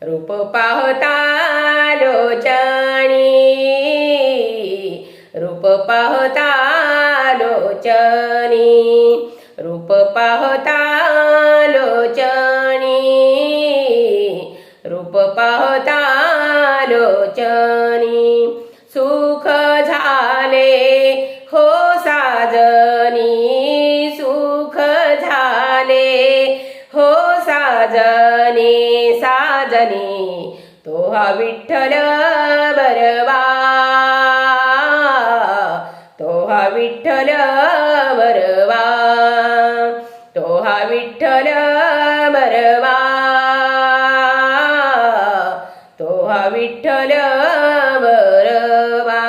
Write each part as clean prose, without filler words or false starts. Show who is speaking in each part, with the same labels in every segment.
Speaker 1: रूप पाहता लोचणी, रूप पाहता लोचणी, रूप पाहता लोचणी, रूप पाहता लोचणी। सुख झाले हो साजनी, सुख झाले हो साजनी, साजनी तो हा विठ्ठल बरवा, तो हा विठ्ठल बरवा, तो हा विठ्ठल बरवा, तो हा विठ्ठल बरवा,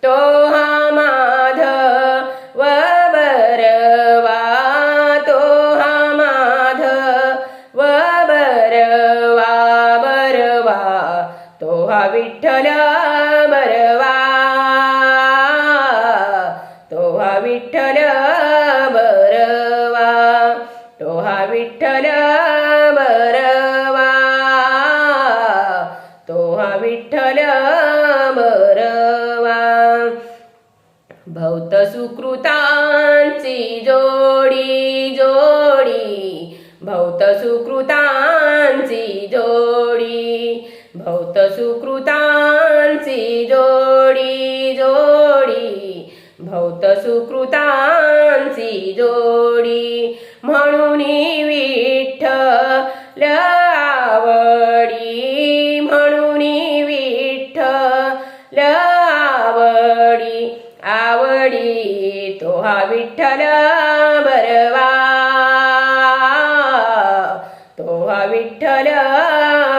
Speaker 1: तो हा माधव बरवा, तो हा माधव बरवा, बरवा तो हा विठ्ठल बरवा, तो हा विठ्ठल बरवा, तो हा विठ्ठल बरवा, तो हा विठ्ठल बरवा। भवत सुकृतांची जोडी जोडी, भवत सुकृतांची जोडी, भवत सुकृतांची जोडी जोडी, भवत सुकृतांची जोडी। म्हणून विठ्ठल आवडी, म्हणून विठ्ठल आवडी, आवडी तो हा विठ्ठल बरवा, तो हा विठ्ठल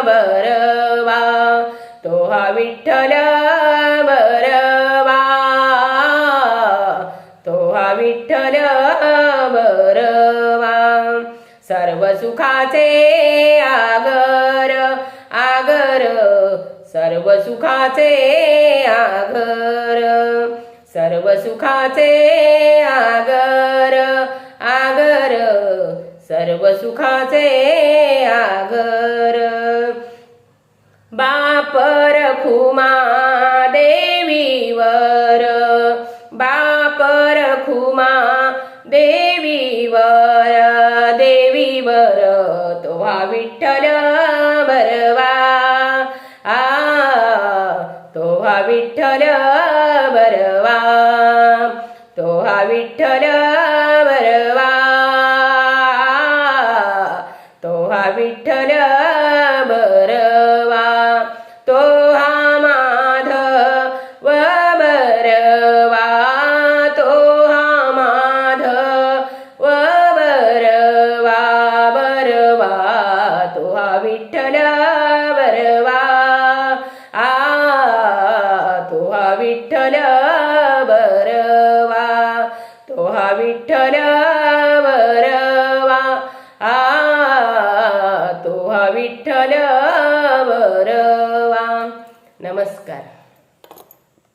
Speaker 1: बरवा, तो हा विठ्ठल बरवा, तो हा विठ्ठल बरवा। सर्व सुखाचे आगर आगर, सर्व सुखाचे आगर, सर्व सुखाचे आगर आगर, सर्व सुखाचे आगर। बाप रखुमा देवीवर, बाप रखुमा देवीवर, देवीवर तो हा विठ्ठल बरवा, तो हा विठ्ठल बरवा, तो हा विठ्ठल बरवा, तो हा विठ्ठल बरवा, तो हा माधव बरवा, तो हा माधव बरवा, बरवा तो हा विठ्ठल बरवा, तो हा विठ्ठल बरवा, तो हा विठ्ठल बरवा, तो हा विठ्ठल बरवा। नमस्कार।